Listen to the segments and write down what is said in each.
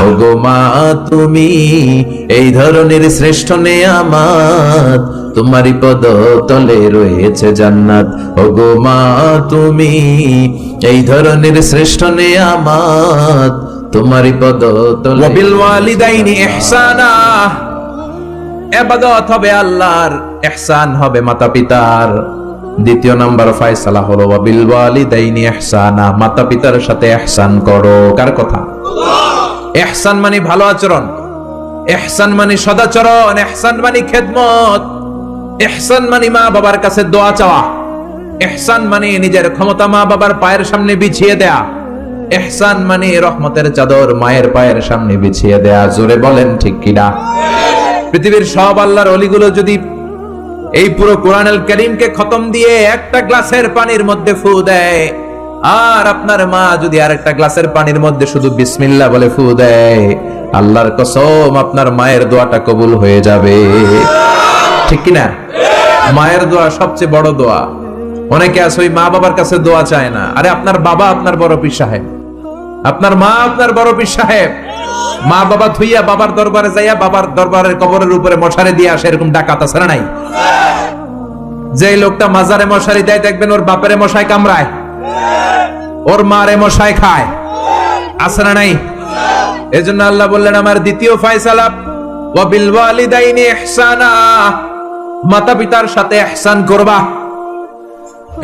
ওগো মা তুমি এই ধরনের শ্রেষ্ঠ নেয়ামত, তোমারই পদ তলে রয়েছে জান্নাত। ওগো মা তুমি এই ধরনের শ্রেষ্ঠ নেয়ামত, তোমারই পদ তলে। ওয়া বিল ওয়ালিদাইনি ইহসানা, ইবাদত হবে আল্লাহর, ইহসান হবে মাতা পিতার। দ্বিতীয় নাম্বার ফয়সালা হলো ওয়া বিল ওয়ালিদাইনি ইহসানা, মাতা পিতার সাথে ইহসান করো। কার কথা? ইহসান মানে ভালো আচরণ, ইহসান মানে সদাচরণ, ইহসান মানে খেদমত, ইহসান মানে মা বাবার কাছে দোয়া চাওয়া, ইহসান মানে নিজের ক্ষমতা মা বাবার পায়ের সামনে বিছিয়ে দেয়া, ইহসান মানে রহমতের চাদর মায়ের পায়ের সামনে বিছিয়ে দেয়া। জোরে বলেন ঠিক কিনা? পৃথিবীর সব আল্লাহর ওলিগুলো যদি এই পুরো কোরআনুল কারীমকে খতম দিয়ে একটা গ্লাসের পানির মধ্যে ফু দেয়, আর আপনার মা যদি আরেকটা গ্লাসের পানির মধ্যে শুধু বিসমিল্লাহ বলে ফু দেয়, আল্লাহর কসম আপনার মায়ের দোয়াটা কবুল হয়ে যাবে। ঠিক কিনা? মায়ের দোয়া সবচেয়ে বড় দোয়া। অনেকে আছে ওই মা বাবার কাছে দোয়া চায় না। আরে আপনার বাবা আপনার বড় পীর সাহেব, আপনার মা আপনার বড় পীর সাহেব। মা বাবা থুইয়া বাবার দরবারে যাইয়া বাবার দরবারের কবরের উপরে মশারি দিয়ে আসে, এরকম ডাকাত আছে না নাই? যে লোকটা মাজারে মশারি দেয় দেখবেন ওর বাপেরে মশাই কামড়ায়, ওর মারে মশাই খায়, আছে না নাই? এজন্য আল্লাহ বললেন আমার দ্বিতীয় ফয়সালা ওয়া বিল ওয়ালিদাইনি ইহসানা, মাতা পিতার সাথে ইহসান করবা।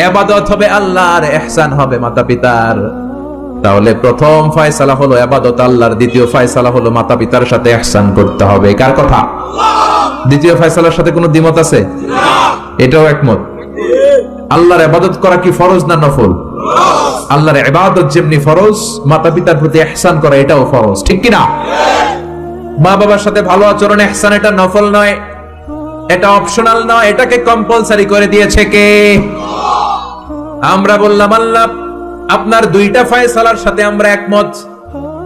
ইবাদত হবে আল্লাহর, ইহসান হবে মাতা পিতার। তাহলে প্রথম ফয়সালা হলো ইবাদত আল্লাহর, দ্বিতীয় ফয়সালা হলো মাতা পিতার সাথে ইহসান করতে হবে। কার কথা? দ্বিতীয় ফয়সালার সাথে কোনো দ্বিমত আছে? এটাও একমত। আল্লাহর ইবাদত করা কি ফরজ না নফল? আল্লাহর ইবাদত যেমনি ফরজ, মাতা পিতার প্রতি ইহসান করা এটাও ফরজ। ঠিক কি না? মা বাবার সাথে ভালো আচরণ ইহসান, এটা নফল নয়, এটা অপশনাল নয়, এটাকে কম্পালসারি করে দিয়েছে কে? আমরা বললাম আল্লাহ আপনার দুইটা ফয়সালার সাথে আমরা একমত,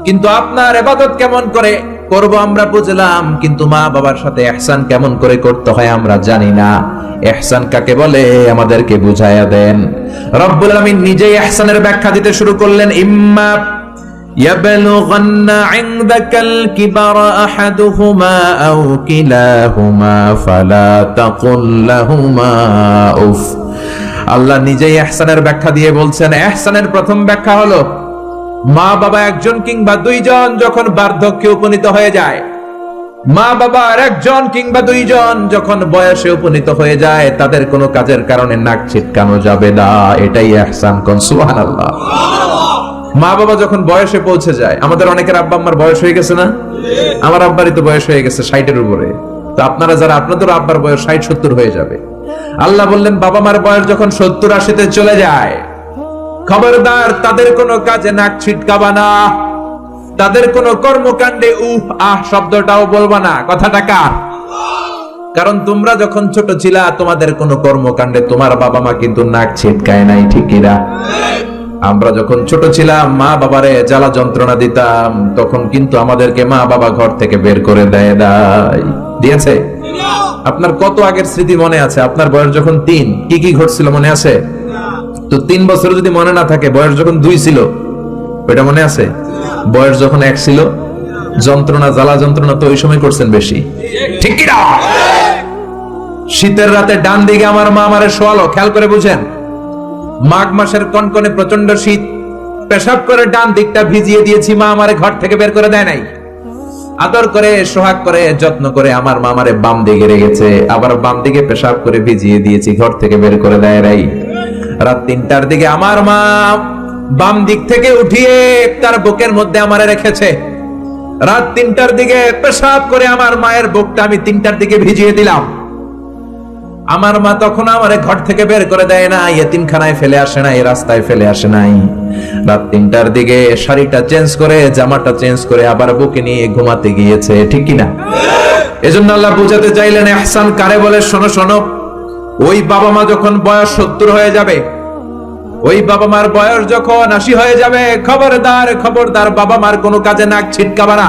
কিন্তু আপনার ইবাদত কেমন করে করব আমরা বুঝলাম, কিন্তু মা বাবার সাথে ইহসান কেমন করে করতে হয় আমরা জানি না। ইহসান কাকে বলে আমাদেরকে বুঝায়া দেন। রব্বুল আলামিন নিজেই ইহসানের ব্যাখ্যা দিতে শুরু করলেন। ইম্মা ইয়াবলুগান্না ইনদাকাল কিবারা আহাদুহুমা আও কিলাহুমা ফালা তাকুল লাহুমা উফ। আল্লাহ নিজেই ইহসানের ব্যাখ্যা দিয়ে বলছেন, ইহসানের প্রথম ব্যাখ্যা হলো মা বাবা একজন কিংবা দুইজন যখন বার্ধক্যে উপনীত হয়ে যায়, মা বাবার একজন কিংবা দুইজন যখন বয়সে উপনীত হয়ে যায়, তাদের কোনো কাজের কারণে নাক ছিটকানো যাবে না। এটাই ইহসান। কোন সুবহানাল্লাহ। মা বাবা যখন বয়সে পৌঁছে যায়, আমাদের অনেকের আব্বা আম্মার বয়স হয়ে গেছে না? আমার আব্বারই তো বয়স হয়ে গেছে 60-এর উপরে। তো আপনারা যারা, আপনাদের আব্বার বয়স 60-70 হয়ে যাবে। আল্লাহ বললেন বাবা মার বয়স যখন 70-80-তে চলে যায়, খবরদার তাদের কোনো কাজে নাক ছিটকাবা না, তাদের কোনো কর্মকাণ্ডে উহ আহ শব্দটাও বলবা না। কথাটা কার? কারণ তোমরা যখন ছোট ছিলা তোমাদের কোনো কর্মকাণ্ডে তোমার বাবা মা কিন্তু নাক ছিটকায় নাই। ঠিক না? আমরা যখন ছোট ছিলাম মা বাবারে জ্বালা যন্ত্রণা দিতাম, তখন কিন্তু আমাদেরকে মা বাবা ঘর থেকে বের করে দিয়েছে। আপনার কত আগের স্মৃতি মনে আছে? আপনার বয়স যখন 3 কি কি ঘটছিল মনে আছে? তো 3 বছর যদি মনে না থাকে, বয়স যখন 2 ছিল ওইটা মনে আছে? বয়স যখন 1 ছিল, যন্ত্রণা জ্বালা যন্ত্রণা তো ওই সময় করছেন বেশি। ঠিক কি না? শীতের রাতে ডান দিকে আমার মা আমারে শোয়ালো, খেয়াল করে বুঝেন। মাঘ মাসের কনকনে প্রচন্ড শীত, পেশাব করে ডান দিকটা ভিজিয়ে দিয়েছি, মা আমারে ঘর থেকে বের করে দেয় নাই। আদর করে সোহাগ করে যত্ন করে আমার মা আমারে বাম দিকে রেখেছে, আবার বাম দিকে পেশাব করে ভিজিয়ে দিয়েছি, ঘর থেকে বের করে দেয় নাই। রাত 3টার দিকে আমার মা বাম দিক থেকে উঠিয়ে তার বুকের মধ্যে আমারে রেখেছে। রাত 3টার দিকে পেশাব করে আমার মায়ের বুকটা আমি 3টার দিকে ভিজিয়ে দিলাম। আমার মা তখন আমারে ঘর থেকে বের করে দেয় না, ইয়েতিমখানায় ফেলে আসে নাই, রাস্তায় ফেলে আসে নাই। রাত 3টার দিকে শাড়িটা চেঞ্জ করে, জামাটা চেঞ্জ করে আবার বুকে নিয়ে ঘুমাতে গিয়েছে। ঠিক কিনা? এজন্য আল্লাহ বুঝাতে চাইলেন ইহসান কারে বলে। শোনো শোনো, ওই বাবা মা যখন বয়স 70 হয়ে যাবে, ওই বাবা মার বয়স যখন 80 হয়ে যাবে, খবরদার খবরদার বাবা মার কোনো কাজে নাক ছিটকাবা না,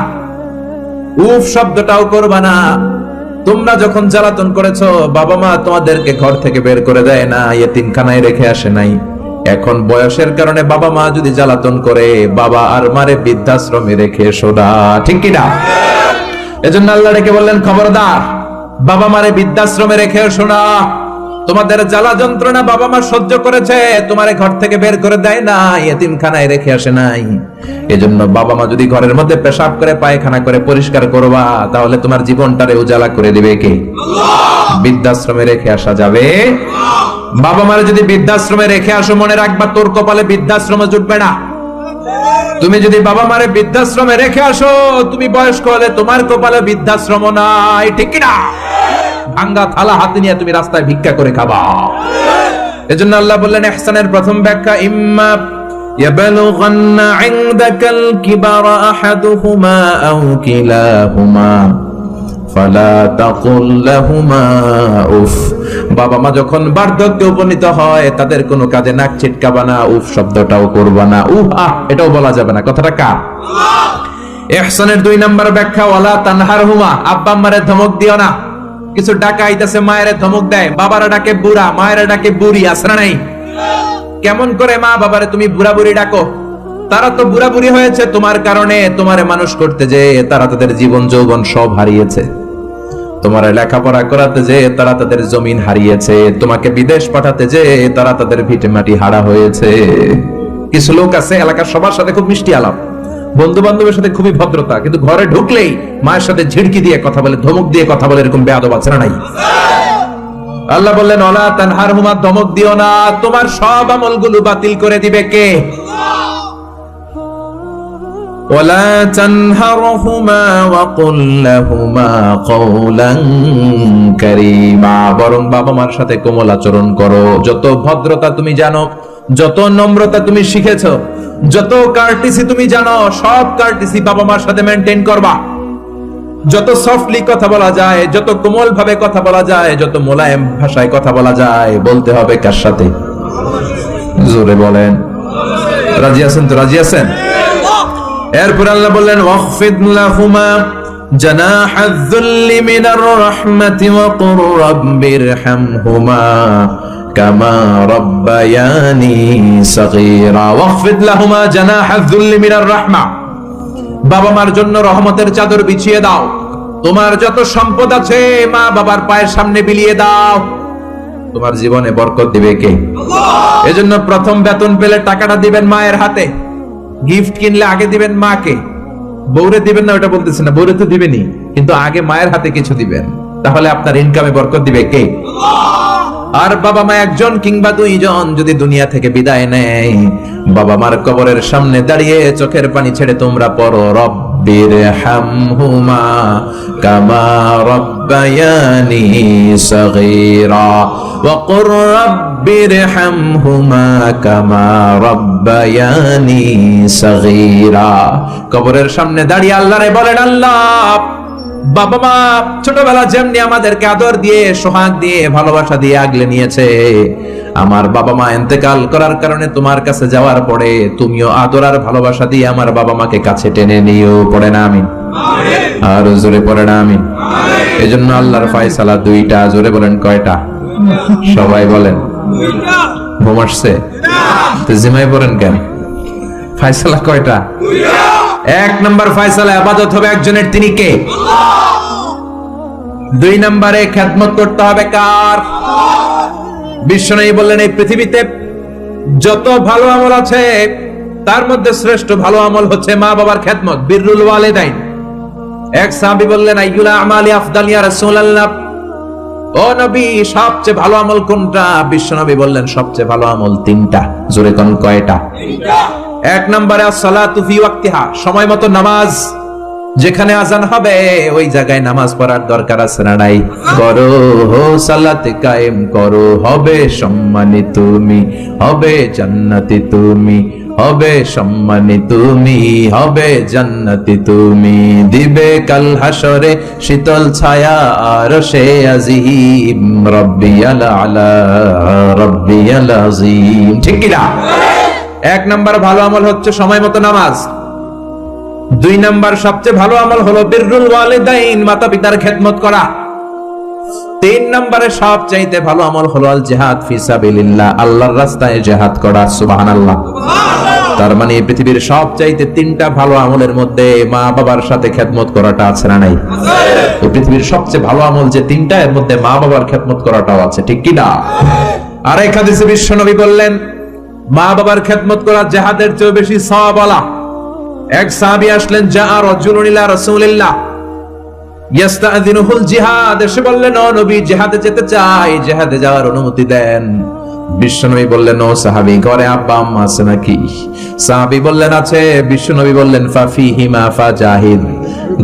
উফ শব্দটাও করবা না। তোমরা যখন জ্বালাতন করেছো, বাবা মা তোমাদেরকে ঘর থেকে বের করে দেয় না, ইয়েতিমখানায় রেখে আসে নাই, এখন বয়সের কারণে বাবা মা যদি জ্বালাতন করে, বাবা আর মারে বৃদ্ধাশ্রমে রেখে এসো না, ঠিক কিনা? এজন্য আল্লাহ ডেকে বললেন, খবরদার, বাবা মারে বৃদ্ধাশ্রমে রেখে এসো না। তোমাদের জ্বালা যন্ত্রণা বাবা মা সহ্য করেছে, তোমারে ঘর থেকে বের করে দেয় না, এতিমখানায় রেখে আসে নাই। এজন্য বাবা মা যদি ঘরের মধ্যে পেশাব করে, পায়খানা করে পরিষ্কার করবা, তাহলে তোমার জীবনটারে উজালা করে দিবে কে? বৃদ্ধাশ্রমে রেখে আসা যাবে? বাবা মারে যদি বৃদ্ধাশ্রমে রেখে আসো, মনে রাখবা তোর কপালে বৃদ্ধাশ্রমে জুটবে না। তুমি যদি বাবা মারে বৃদ্ধাশ্রমে রেখে আসো, তুমি বয়স্ক হলে তোমার কপালে বৃদ্ধাশ্রম নাই, ঠিক কিনা? ভাঙ্গা থালা হাতে নিয়ে তুমি রাস্তায় ভিক্ষা করে খাবা। এজন্য আল্লাহ বললেন, ইহসানের প্রথম ব্যাখ্যা, ইম্মা ইয়াবলুগান্না ইনদাকাল কিবারা আহাদুহুমা আও কিলাহুমা ফালা তাকুল লাহুমা উফ। বাবা মা যখন বার্ধক্যে উপনীত হয়, তাদের কোনো কাজে নাক ছিটকাবা না, উফ শব্দটাও করবা না, উফ আহ এটাও বলা যাবে না। কথাটা কার? ইহসানের 2 নম্বর ব্যাখ্যা, ওয়ালা তানহারহুমা, আব্বা আম্মারে ধমক দিও না। কিছু ডাকা আইতাছে, মায়ের ধমক দেয়, বাবারা ডাকে বুড়া, মায়েরা ডাকে বুড়ি, আছে না নাই? কেমন করে মা বাবারে তুমি বুড়া বুড়ি ডাকো? তারা তো বুড়া বুড়ি হয়েছে তোমার কারণে। তোমারে মানুষ করতে যে তারা তাদের জীবন যৌবন সব হারিয়েছে, তোমারে লেখাপড়া করাতে যে তারা তাদের জমিন হারিয়েছে, তোমাকে বিদেশ পাঠাতে যে তারা তাদের ভিটে মাটি হারা হয়েছে। কিছু লোক আছে এলাকার সবার সাথে খুব মিষ্টি আলাপ, বন্ধু বান্ধবের সাথে খুবই ভদ্রতা, কিন্তু ঘরে ঢুকলেই মায়ের সাথে ঝিড়কি দিয়ে কথা বলে, ধমক দিয়ে কথা বলে, এরকম বেয়াদব আছে না নাই? আল্লাহ বললেন, ওয়ালা তানহারহুমা, ধমক দিও না, তোমার সব আমলগুলো বাতিল করে দিবে কে? ওয়ালা তানহারহুমা ওয়া কুল লাহুমা কওলান কারীমা, বরং বাবা মার সাথে কোমল আচরণ করো। যত ভদ্রতা তুমি জানো, যত নম্রতা তুমি শিখেছো, যত কার্টিসি তুমি জানো, সব কার্টিসি বাবা মার সাথে মেইনটেইন করবা। যত সফটলি কথা বলা যায়, যত কোমল ভাবে কথা বলা যায়, যত মোলায়েম ভাষায় কথা বলা যায়, বলতে হবে কার সাথে? জোরে বলেন, রাজি আছেন তো? রাজি আছেন? এরপর আল্লাহ বললেন, ওয়াখফিদ লাহুমা জানাহায যুল্লি মিনার রাহমাতি ওয়া কুর রাব্বিরহামহুমা কামা রাব্বায়ানি সাগীরা। ওয়াখফিদ লাহুমা জানাহায যুল্লি মিনার রাহমা, বাবা মার জন্য রহমতের চাদর বিছিয়ে দাও। তোমার যত সম্পদ আছে মা বাবার পায়ের সামনে বিলিয়ে দাও, তোমার জীবনে বরকত দিবে কে? আল্লাহ। এজন্য প্রথম বেতন পেলে টাকাটা দিবেন মায়ের হাতে, গিফট কিনলে আগে দিবেন মাকে। বউরে দিবেন না ওটা বলতেছে না, বউরে তো দিবেনই, কিন্তু আগে মায়ের হাতে কিছু দিবেন, তাহলে আপনার ইনকামে বরকত দিবে কে? আল্লাহ। আর বাবা মা একজন কিংবা 2 জন যদি দুনিয়া থেকে বিদায় নেয়, বাবা মার কবরের সামনে দাঁড়িয়ে চোখের পানি ছেড়ে তোমরা পড়ো, রব্বিরহামহুমা কামা রাব্বায়ানি সাগীরা ওয়া কুর রব্বিরহামহুমা কামা রাব্বায়ানি সাগীরা। কবরের সামনে দাঁড়িয়ে আল্লাহরে বলেন, আল্লাহ, বাবা মা ছোটবেলা যেমনি আমাদেরকে আদর দিয়ে, সোহাগ দিয়ে, ভালোবাসা দিয়ে আগলে নিয়েছে, আমার বাবা মা ইন্তেকাল করার কারণে তোমার কাছে যাওয়ার পরে তুমিও আদর আর ভালোবাসা দিয়ে আমার বাবা মাকে কাছে টেনে নিও। পড়ে না আমিন? আর জোরে পড়ে না আমিন? এজন্য আল্লাহর ফয়সালা 2টা। জোরে বলেন, কয়টা? সবাই বলেন। ঘুম আসছে তো জিমাই পড়েন কেন? ফয়সালা কয়টা? 1 নম্বর ফয়সালা, ইবাদত হবে একজনের, তিনি কে? আল্লাহ। 2 নম্বরে খেদমত করতে হবে কার? বিশ্বনবী বললেন, এই পৃথিবীতে যত ভালো আমল আছে তার মধ্যে শ্রেষ্ঠ ভালো আমল হচ্ছে মা বাবার খেদমত, বিররুল ওয়ালিদাইন। এক সাহাবী বললেন, আইয়ুল আমালি আফদাল ইয়া রাসূলুল্লাহ, ও নবী সবচেয়ে ভালো আমল কোনটা? বিশ্বনবী বললেন, সবচেয়ে ভালো আমল 3টা। জোরে কোন কয়টা? 3টা। 1 নম্বরে as-সালাতু ফি ওয়াক্তিহা, সময় মতো নামাজ। যেখানে আজান হবে ওই জায়গায় নামাজ পড়ার দরকার আছে না নাই? করো সালাতে কায়েম করো, হবে সম্মানী তুমি, হবে জান্নাতি তুমি, হবে সম্মানী তুমি, হবে জান্নাতি তুমি, দিবে কাল হাসরে শীতল ছায়া আরশে আজিম, রব্বিয়াল আলা রব্বিয়াল আযীম। ঠিক কি না? 1 নাম্বার ভালো আমল হচ্ছে সময় মতো নামাজ। 2 নাম্বার সবচেয়ে ভালো আমল হলো বিররুল ওয়ালিদাইন, মাতা পিতার খেদমত করা। তিন নম্বরে সবচাইতে ভালো আমল হলো আল জিহাদ ফি সাবিলিল্লাহ, আল্লাহর রাস্তায় জিহাদ করা। সুবহানাল্লাহ। তার মানে পৃথিবীর সবচাইতে তিনটা ভালো আমলের মধ্যে মা বাবার সাথে খেদমত করাটা আছে না নাই? এই পৃথিবীর সবচেয়ে ভালো আমল যে তিনটা, এর মধ্যে মা বাবার খেদমত করাটাও আছে, ঠিক কি না? আর এক হাদিসে বিশ্বনবী বললেন, মা বাবার খেদমত করা জিহাদের চেয়ে বেশি সওয়াবওয়ালা। এক সাহাবী আসলেন, জা রাজুলুন ইলা রাসূলিল্লাহ ইয়াস্তাযিনুহুল জিহাদ, এসে বললেন, ও নবী, জিহাদে যেতে চাই, জিহাদে যাওয়ার অনুমতি দেন। বিশ্বনবী বললেন, ও সাহাবী, ঘরে আব্বা আম্মা আছে নাকি? সাহাবী বললেন, আছে। বিশ্বনবী বললেন, ফাফিহিমা ফাজাহিদ,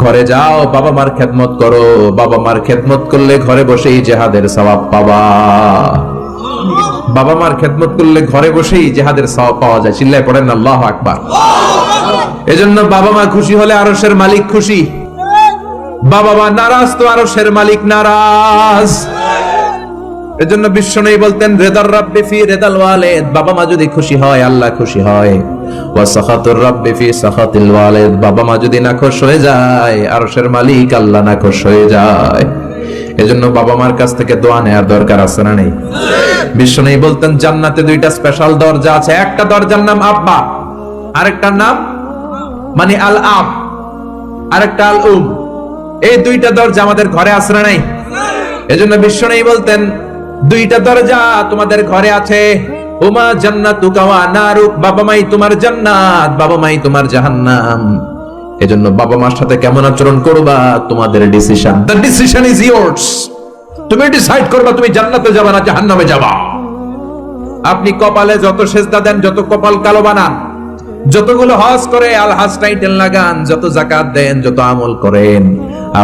ঘরে যাও, বাবা মার খেদমত করো। বাবা মার খেদমত করলে ঘরে বসেই জিহাদের সওয়াব পাবা। বাবা মার খেদমত করলে ঘরে বসেই জিহাদের সওয়াব পাওয়া যায়। চিল্লায় পড়েন আল্লাহু আকবার। এজন্য বাবা মা খুশি হলে আরশের মালিক খুশি, বাবা মা নারাজ তো আরশের মালিক নারাজ। এজন্য বিশ্বনবী বলতেন, রিদার রাব্বি ফি রিদাল ওয়ালিদ, বাবা মা যদি খুশি হয় আল্লাহ খুশি হয়। ওয়া সাখাতুর রাব্বি ফি সাখাতিল ওয়ালিদ, বাবা মা যদি নাখুশ হয়ে যায় আরশের মালিক আল্লাহ নাখুশ হয়ে যায়। এজন্য বাবা মার কাছ থেকে দোয়া নেওয়ার দরকার আছে না নেই? বিশ্বনবী বলতেন, জান্নাতে দুইটা স্পেশাল দরজা আছে, একটা দরজার নাম আব্বা, আরেকটার নাম মানে আল আব, আরেকটা আল উম। এই দুইটা দরজা আমাদের ঘরে আছে না নাই? এজন্য বিশ্বনবী বলতেন, দুইটা দরজা তোমাদের ঘরে আছে, উমা জান্নাতুকা ওয়া নারুক, বাবা মাই তোমার জান্নাত, বাবা মাই তোমার জাহান্নাম। এজন্য বাবা মার সাথে কেমন আচরণ করবা তোমাদের decision, the decision is years. তুমি ডিসাইড করবা তুমি জান্নাতে যাবা না জাহান্নামে যাবা। আপনি কপালে যত সেজদা দেন, যত কপাল কালো বানান, যতগুলো হজ করে আল হজ টাইটেল লাগান, যত যাকাত দেন, যত আমল করেন,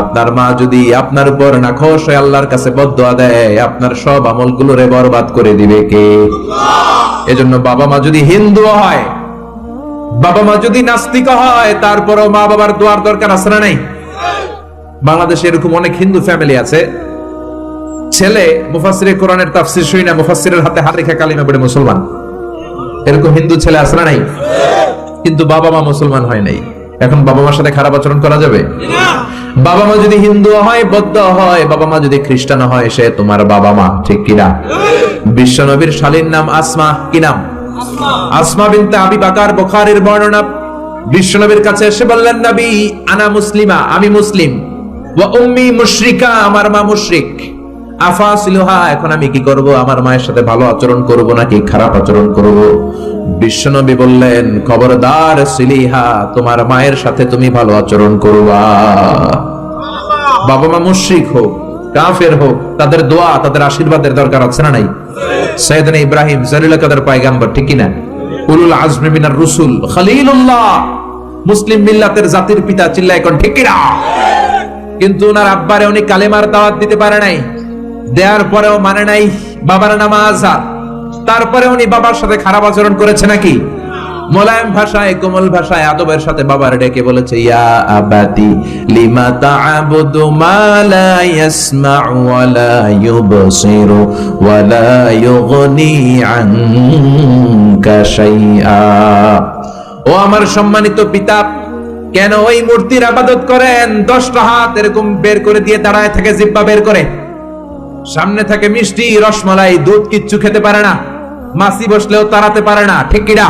আপনার মা যদি আপনার উপর নাখোশ হয়ে আল্লাহর কাছে বদদুয়া দেয়, আপনার সব আমলগুলোরে বরবাদ করে দিবে কে? এজন্য বাবা মা যদি হিন্দু হয়, বাবা মা যদি নাস্তিক হয়, তারপরেও মা বাবার দোয়ার দরকার আছে না নাই? বাংলাদেশে এরকম অনেক হিন্দু ফ্যামিলি আছে, ছেলে মুফাসসিরে কোরআনের তাফসীর শুই না, মুফাসসিরের হাতে হাত রেখে কালিমা পড়ে মুসলমান। এরকম হিন্দু ছেলে আছে না নাই? কিন্তু বাবা মা মুসলমান হয় নাই। এখন বাবা মার সাথে খারাপ আচরণ করা যাবে? বাবা মা যদি হিন্দু হয়, বৌদ্ধ হয়, বাবা মা যদি খ্রিস্টান হয়, সে তোমার বাবা মা, ঠিক কিনা? বিশ্বনবীর শালীর নাম আসমা, কি নাম? আসমা বিনতে আবি বকর, বুখারীর বর্ণনা। বিশ্বনবীর কাছে এসে বললেন, নবী, আনা মুসলিমা, আমি মুসলিম, ওয়া উম্মি মুশরিকা, আমার মা মুশরিক, আফাসিলুহা, এখন আমি কি করব? আমার মায়ের সাথে ভালো আচরণ করব নাকি খারাপ আচরণ করব? বিশ্বনবী বললেন, খবরদার সিলিহা, তোমার মায়ের সাথে তুমি ভালো আচরণ করবা। বাবা মা মুশরিক হোক, কাফের হোক, তাদের দোয়া, তাদের আশীর্বাদের দরকার আছে না নাই? সাইয়েদনা ইব্রাহিম জালিল কাদের পয়গম্বর, ঠিক কি না? উলুল আজমি মিনার রাসূল, খলিলুল্লাহ, মুসলিম মিল্লাতের জাতির পিতা, চিল্লায় কোন ঠিক কি না? কিন্তু ওনার আব্বারে উনি কালেমার দাওয়াত দিতে পারে নাই, দেওয়ার পরেও মানে নাই বাবার নাম আযার। তারপরে উনি বাবার সাথে খারাপ আচরণ করেছে নাকি? মোলায়েম ভাষায়, কোমল ভাষায়, আদবের সাথে বাবার ডেকে বলেছে, ইয়া আবাতি লিমা তা'বুদু মা লা ইয়াসমা'ু ওয়া লা ইউবসিরু ওয়া লা ইউগনি আনকা শাইআ। ও আমার সম্মানিত পিতা, কেন ওই মূর্তির ইবাদত করেন? 10টা হাত এরকম বের করে দিয়ে দাঁড়ায় থাকে, জিহ্বা বের করে, সামনে থাকে মিষ্টি, রসমালাই, দুধ, কিচ্ছু খেতে পারে না, মাছি বসলেও তাড়াতে পারে না, ঠিক কি না?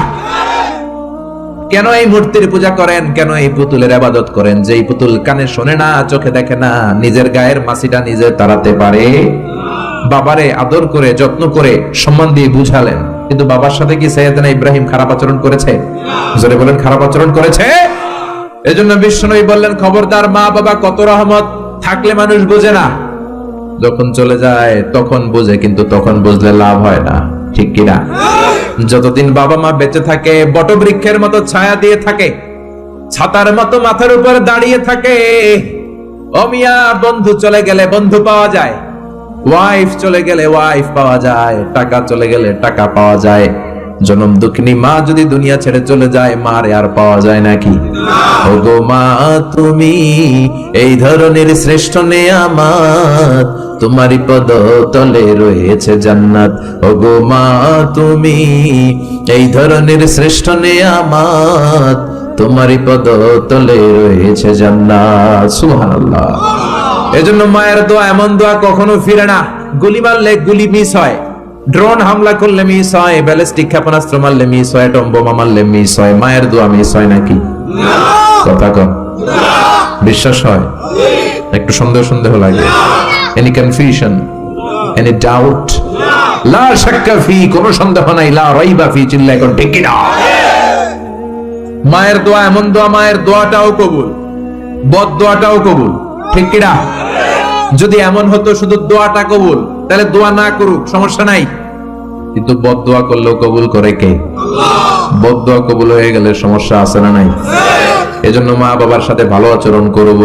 কেন এই মূর্তির পূজা করেন? কেন এই পুতুলের ইবাদত করেন? যেই পুতুল কানে শোনে না, চোখে দেখে না, নিজের গায়ের মাছিটা নিজে তাড়াতে পারে। বাবারে আদর করে, যত্ন করে, সম্মান দিয়ে বুঝালেন, কিন্তু বাবার সাথে কি সাইয়েদনা ইব্রাহিম খারাপ আচরণ করেছে? জোরে বলেন, খারাপ আচরণ করেছে? এজন্য বিশ্বনবী বললেন, খবরদার, মা বাবা কত রহমত, থাকলে মানুষ বোঝে না, যখন চলে যায় তখন বোঝে, কিন্তু তখন বুঝলে লাভ হয় না, ঠিক কিনা? যতদিন বাবা মা বেঁচে থাকে, বটবৃক্ষের মতো ছায়া দিয়ে থাকে, ছাতার মতো মাথার উপর দাঁড়িয়ে থাকে। ও মিয়া, বন্ধু চলে গেলে বন্ধু পাওয়া যায়, ওয়াইফ চলে গেলে ওয়াইফ পাওয়া যায়, টাকা চলে গেলে টাকা পাওয়া যায়। জনম দুঃখিনী মা যদি দুনিয়া ছেড়ে চলে যায়, মার আর পাওয়া যায় নাকি? ওগো মা, তুমি এই ধরনের শ্রেষ্ঠ নেয়ামত, তোমারই পদ তলে রয়েছে জান্নাত। ওগো মা, তুমি এই ধরনের শ্রেষ্ঠ নেয়ামত, তোমারই পদ তলে রয়েছে জান্নাত। সুবহানাল্লাহ। এজন্য মায়ের দোয়া এমন দোয়া কখনো ফিরে না। গুলি মারলে গুলি মিস হয়, ড্রোন হামলা করলে মিস হয়, ব্যালিস্টিক ক্ষেপণাস্ত্র মারলে মিস হয়, অ্যাটম বোমা মারলে মিস হয়, মায়ের দোয়া মিস হয় নাকি? কথা কন, বিশ্বাস হয়? একটু সন্দেহ সন্দেহ লাগে? Any confusion, any doubt? লা শাক্কা ফি, কোনো সন্দেহ নাই, লা রাইবা ফি, চিল্লায় কোন ঠিক কি না? মায়ের দোয়া এমন দোয়া, মায়ের দোয়াটাও কবুল, বদ দোয়াটাও কবুল, ঠিক কি না? যদি এমন হতো শুধু দোয়াটা কবুল, তাহলে দোয়া না করুক সমস্যা নাই, কিন্তু বদ দোয়া করলেও কবুল করে কে? বদ দোয়া কবুল হয়ে গেলে সমস্যা আছে না নাই? এজন্য মা বাবার সাথে ভালো আচরণ করব।